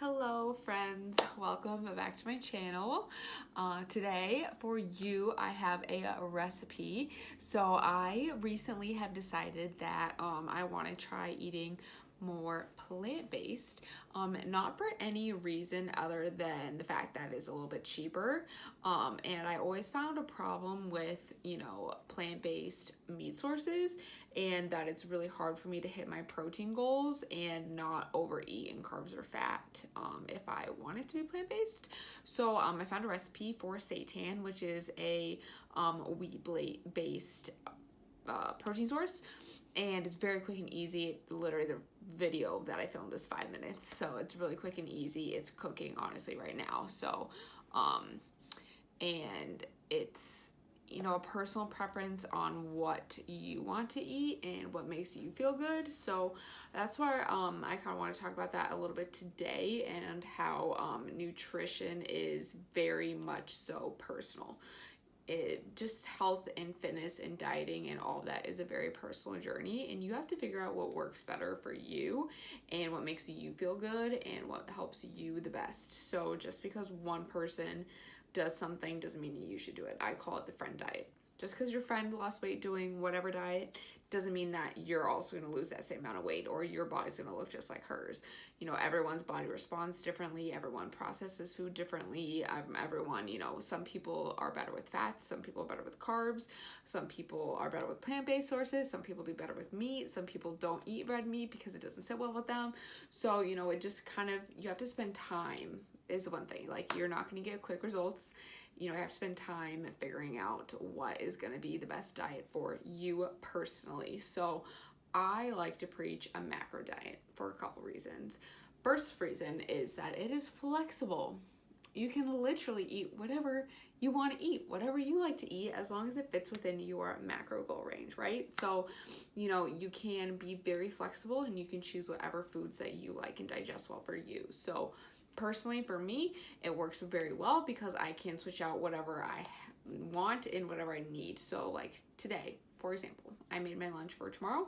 Hello friends, welcome back to my channel. Today for you I have a recipe. So I recently have decided that I want to try eating more plant-based, not for any reason other than the fact that it's a little bit cheaper, and I always found a problem with plant-based meat sources, and that it's really hard for me to hit my protein goals and not overeat in carbs or fat if I want it to be plant-based. So I found a recipe for seitan, which is a wheat-based protein source, and it's very quick and easy. Literally the video that I filmed is 5 minutes, so it's really quick and easy. It's cooking honestly right now, so and it's a personal preference on what you want to eat and what makes you feel good. So that's why I kind of want to talk about that a little bit today, and how nutrition is very much so personal. Just health and fitness and dieting and all of that is a very personal journey, and you have to figure out what works better for you and what makes you feel good and what helps you the best. So just because one person does something doesn't mean you should do it. I call it the friend diet. Just because your friend lost weight doing whatever diet doesn't mean that you're also going to lose that same amount of weight or your body's going to look just like hers. Everyone's body responds differently. Everyone processes food differently. Everyone, some people are better with fats. Some people are better with carbs. Some people are better with plant-based sources. Some people do better with meat. Some people don't eat red meat because it doesn't sit well with them. So, it just kind of, you have to spend time is one thing. Like, you're not going to get quick results. You have to spend time figuring out what is going to be the best diet for you personally. So I like to preach a macro diet for a couple reasons. First reason is that it is flexible. You can literally eat whatever you want to eat, whatever you like to eat, as long as it fits within your macro goal range, right? So, you can be very flexible and you can choose whatever foods that you like and digest well for you. So personally, for me, it works very well because I can switch out whatever I want and whatever I need. So like today, for example, I made my lunch for tomorrow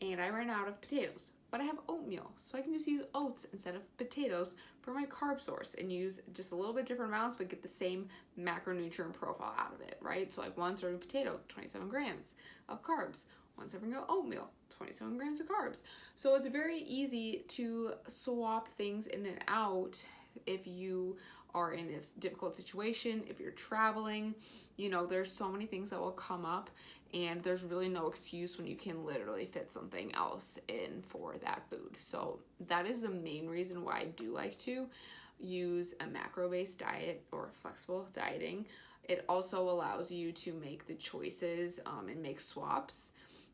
and I ran out of potatoes, but I have oatmeal. So I can just use oats instead of potatoes for my carb source and use just a little bit different amounts, but get the same macronutrient profile out of it, right? So like 1 serving potato, 27 grams of carbs. 1 serving of oatmeal, 27 grams of carbs. So it's very easy to swap things in and out if you are in a difficult situation, if you're traveling. There's so many things that will come up, and there's really no excuse when you can literally fit something else in for that food. So that is the main reason why I do like to use a macro-based diet or flexible dieting. It also allows you to make the choices and make swaps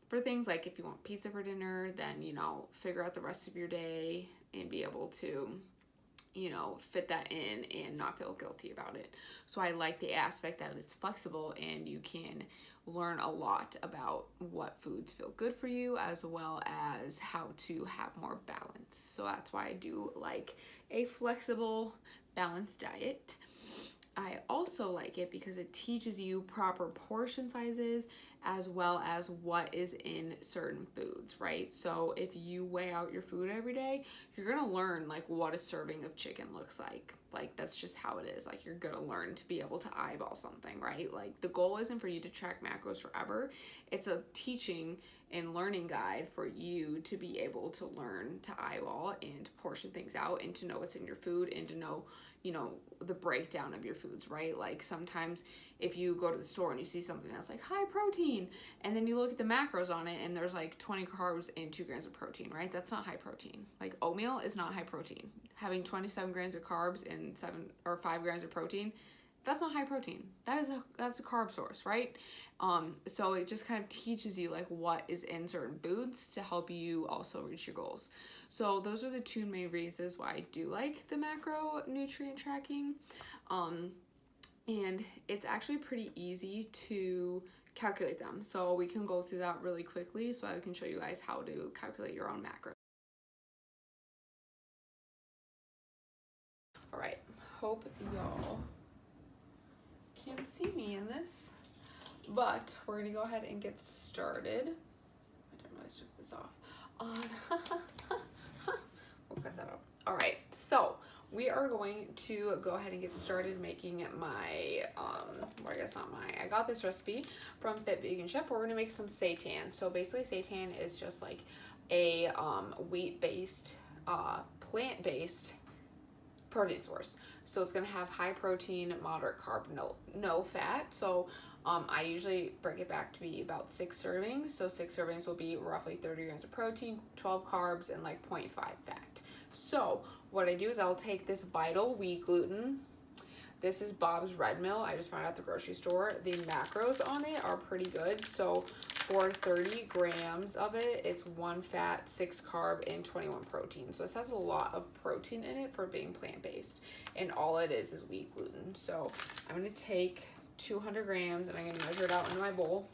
for things like if you want pizza for dinner, then, figure out the rest of your day and be able to, fit that in and not feel guilty about it. So I like the aspect that it's flexible and you can learn a lot about what foods feel good for you, as well as how to have more balance. So that's why I do like a flexible, balanced diet. I also like it because it teaches you proper portion sizes as well as what is in certain foods, right? So if you weigh out your food every day, you're gonna learn like what a serving of chicken looks like. Like, that's just how it is. Like, you're gonna learn to be able to eyeball something, right? Like, the goal isn't for you to track macros forever. It's a teaching and learning guide for you to be able to learn to eyeball and to portion things out and to know what's in your food and to know, the breakdown of your foods, right? Like, sometimes if you go to the store and you see something that's like high protein, and then you look at the macros on it and there's like 20 carbs and 2 grams of protein, right? That's not high protein. Like, oatmeal is not high protein. Having 27 grams of carbs and 7 or 5 grams of protein, that's not high protein. That's a carb source, right? So it just kind of teaches you like what is in certain foods to help you also reach your goals. So those are the 2 main reasons why I do like the macronutrient tracking. And it's actually pretty easy to calculate them. So we can go through that really quickly so I can show you guys how to calculate your own macros. All right, hope y'all can see me in this, but we're gonna go ahead and get started. I didn't realize I took this off. We'll cut that out. All right, so are going to go ahead and get started making my, well, I guess not my, I got this recipe from Fit Vegan Chef. We're gonna make some seitan. So basically seitan is just like a wheat-based, plant-based protein source. So it's gonna have high protein, moderate carb, no fat. So I usually break it back to be about 6 servings. So 6 servings will be roughly 30 grams of protein, 12 carbs, and like 0.5 fat. So what I do is I'll take this Vital wheat gluten. This is Bob's Red Mill. I just found it at the grocery store. The macros on it are pretty good. So for 30 grams of it, it's 1 fat, 6 carb, and 21 protein. So this has a lot of protein in it for being plant-based. And all it is wheat gluten. So I'm gonna take 200 grams and I'm gonna measure it out into my bowl.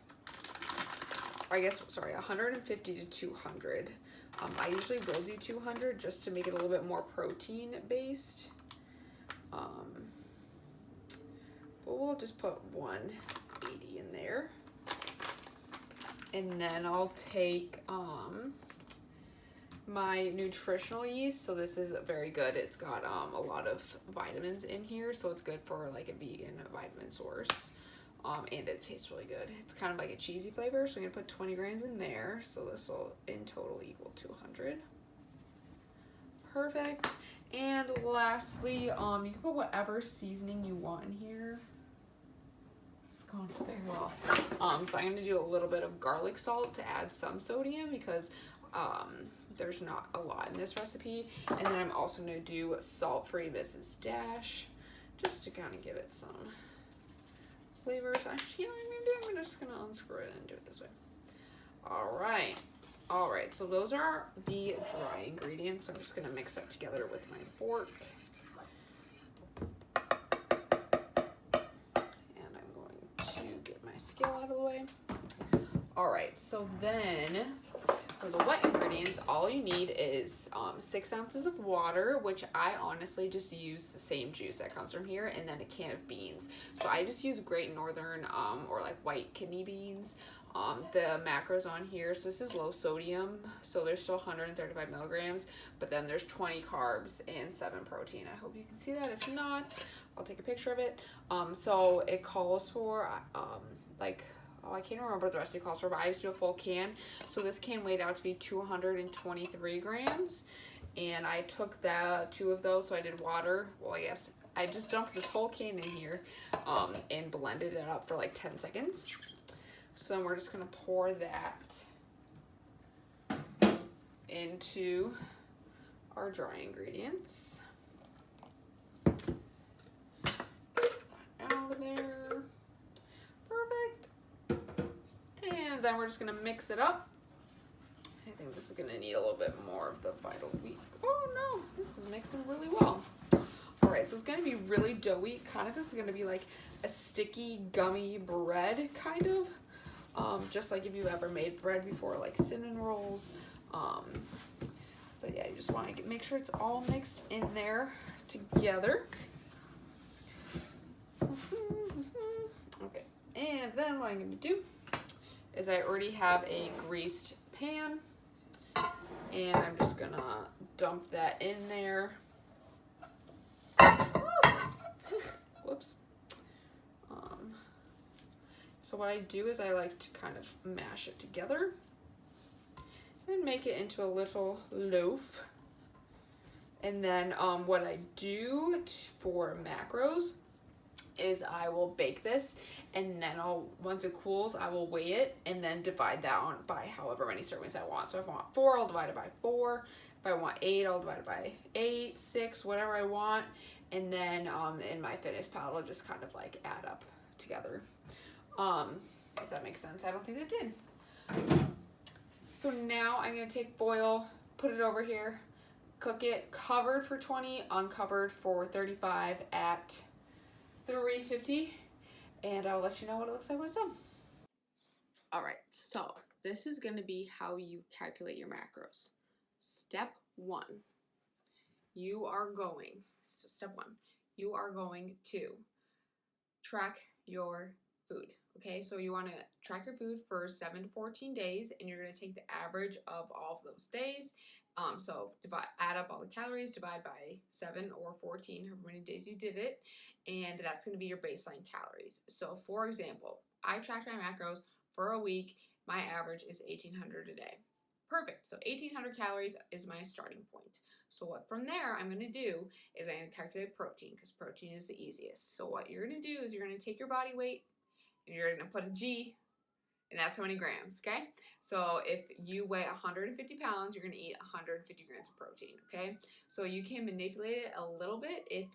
Or I guess, sorry, 150 to 200. I usually will do 200 just to make it a little bit more protein based. But we'll just put 180 in there. And then I'll take my nutritional yeast. So this is very good. It's got a lot of vitamins in here, so it's good for like a vegan vitamin source. And it tastes really good. It's kind of like a cheesy flavor, so I'm gonna put 20 grams in there. So this will in total equal 200. Perfect. And lastly, you can put whatever seasoning you want in here. It's going very well. So I'm gonna do a little bit of garlic salt to add some sodium because there's not a lot in this recipe. And then I'm also gonna do salt-free Mrs. Dash just to kind of give it some flavors. Actually, you know what I'm gonna do? I'm just gonna unscrew it and do it this way. All right, so those are the dry ingredients. So I'm just gonna mix that together with my fork. And I'm going to get my scale out of the way. All right, so then for the wet ingredients, all you need is 6 ounces of water, which I honestly just use the same juice that comes from here, and then a can of beans. So I just use Great Northern or like white kidney beans. The macros on here, so this is low sodium, so there's still 135 milligrams, but then there's 20 carbs and 7 protein. I hope you can see that. If not, I'll take a picture of it. So it calls for I can't remember what the recipe calls for, but I just do a full can. So this can weighed out to be 223 grams. And I took the 2 of those, so I did water. Well, I guess I just dumped this whole can in here and blended it up for like 10 seconds. So then we're just gonna pour that into our dry ingredients. Get that out of there. Perfect. And then we're just gonna mix it up. I think this is gonna need a little bit more of the Vital wheat. Oh no, this is mixing really well. All right, so it's gonna be really doughy. Kind of, this is gonna be like a sticky, gummy bread, kind of. Just like if you've ever made bread before, like cinnamon rolls. But yeah, you just wanna make sure it's all mixed in there together. Okay, and then what I'm gonna do is I already have a greased pan, and I'm just gonna dump that in there. Whoops. So what I do is I like to kind of mash it together and make it into a little loaf. And then what I do for macros is I will bake this, and then once it cools, I will weigh it and then divide that on by however many servings I want. So if I want 4, I'll divide it by 4. If I want 8, I'll divide it by 8, 6, whatever I want. And then in my Fitness Pal, it'll just kind of like add up together. If that makes sense. I don't think it did. So now I'm gonna take foil, put it over here, cook it covered for 20, uncovered for 35 at 350, and I'll let you know what it looks like when it's done. All right, so this is gonna be how you calculate your macros. Step 1, you are going to track your food. Okay, so you want to track your food for 7 to 14 days, and you're going to take the average of all of those days, So add up all the calories, divide by 7 or 14, however many days you did it, and that's going to be your baseline calories. So for example, I tracked my macros for a week. My average is 1,800 a day. Perfect. So 1,800 calories is my starting point. So what from there I'm going to do is I'm going to calculate protein, because protein is the easiest. So what you're going to do is you're going to take your body weight and you're going to put a G, and that's how many grams, okay? So if you weigh 150 pounds, you're gonna eat 150 grams of protein, okay? So you can manipulate it a little bit if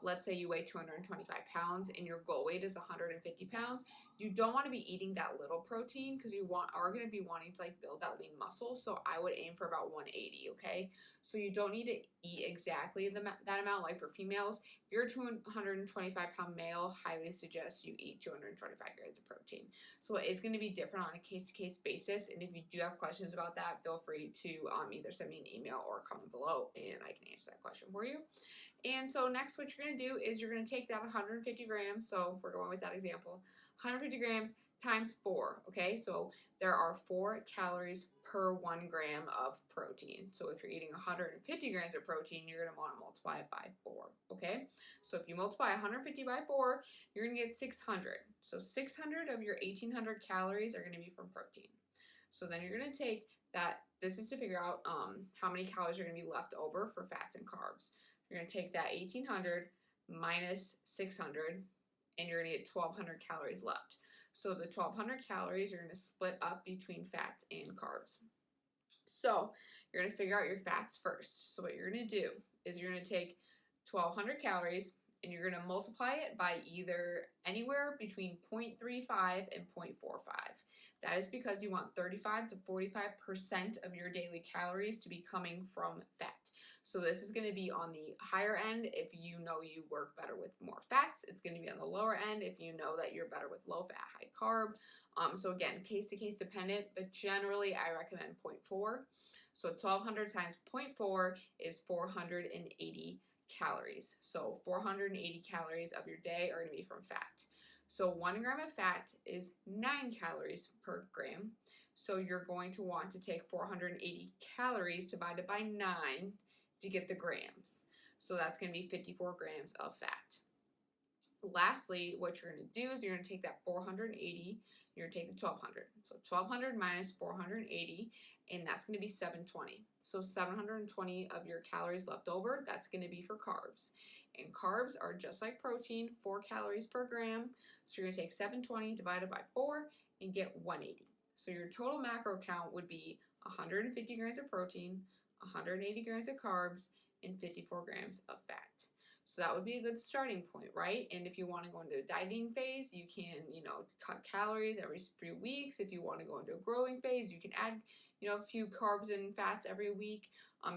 let's say you weigh 225 pounds and your goal weight is 150 pounds. You don't want to be eating that little protein, because you are going to be wanting to like build that lean muscle. So I would aim for about 180, okay? So you don't need to eat exactly that amount. Like for females, if you're a 225-pound male, highly suggest you eat 225 grams of protein. So it is going to be different on a case-to-case basis. And if you do have questions about that, feel free to either send me an email or comment below, and I can answer that question for you. And so next, what you're going to do is you're going to take that 150 grams, so we're going with that example, 150 grams times 4, okay? So there are 4 calories per 1 gram of protein. So if you're eating 150 grams of protein, you're going to want to multiply it by 4, okay? So if you multiply 150 by 4, you're going to get 600. So 600 of your 1,800 calories are going to be from protein. So then you're going to take that, this is to figure out how many calories are going to be left over for fats and carbs. You're going to take that 1,800 minus 600, and you're going to get 1,200 calories left. So the 1,200 calories you're going to split up between fats and carbs. So you're going to figure out your fats first. So what you're going to do is you're going to take 1,200 calories and you're going to multiply it by either anywhere between 0.35 and 0.45. That is because you want 35 to 45% of your daily calories to be coming from fat. So this is going to be on the higher end if you know you work better with more fats. It's going to be on the lower end if you know that you're better with low fat, high carb. So again, case to case dependent, but generally I recommend 0.4. So 1,200 times 0.4 is 480 calories. So 480 calories of your day are going to be from fat. So 1 gram of fat is 9 calories per gram. So you're going to want to take 480 calories divided by 9 to get the grams. So that's going to be 54 grams of fat. Lastly, what you're going to do is you're going to take that 480, you're going to take the 1,200. So 1,200 minus 480, and that's going to be 720. So 720 of your calories left over, that's going to be for carbs. And carbs are just like protein, 4 calories per gram. So you're going to take 720 divided by 4 and get 180. So your total macro count would be 150 grams of protein, 180 grams of carbs, and 54 grams of fat. So that would be a good starting point, right? And if you want to go into a dieting phase, you can, cut calories every few weeks. If you want to go into a growing phase, you can add, a few carbs and fats every week.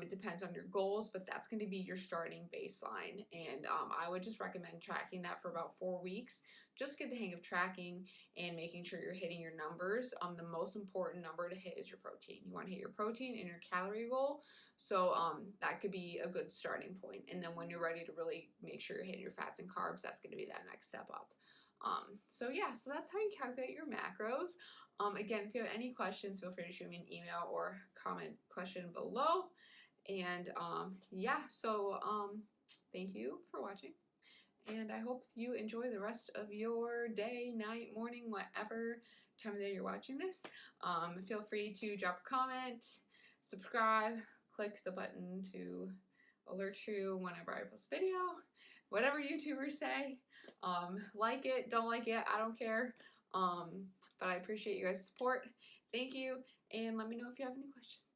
It depends on your goals, but that's going to be your starting baseline. And I would just recommend tracking that for about 4 weeks. Just get the hang of tracking and making sure you're hitting your numbers. The most important number to hit is your protein. You want to hit your protein and your calorie goal. So that could be a good starting point. And then when you're ready to really make sure you're hitting your fats and carbs, that's going to be that next step up. So that's how you calculate your macros. Again, if you have any questions, feel free to shoot me an email or comment question below. And thank you for watching. And I hope you enjoy the rest of your day, night, morning, whatever time of day you're watching this. Feel free to drop a comment, subscribe, click the button to alert you whenever I post a video, whatever YouTubers say. Like it, don't like it, I don't care. But I appreciate you guys' support. Thank you, and let me know if you have any questions.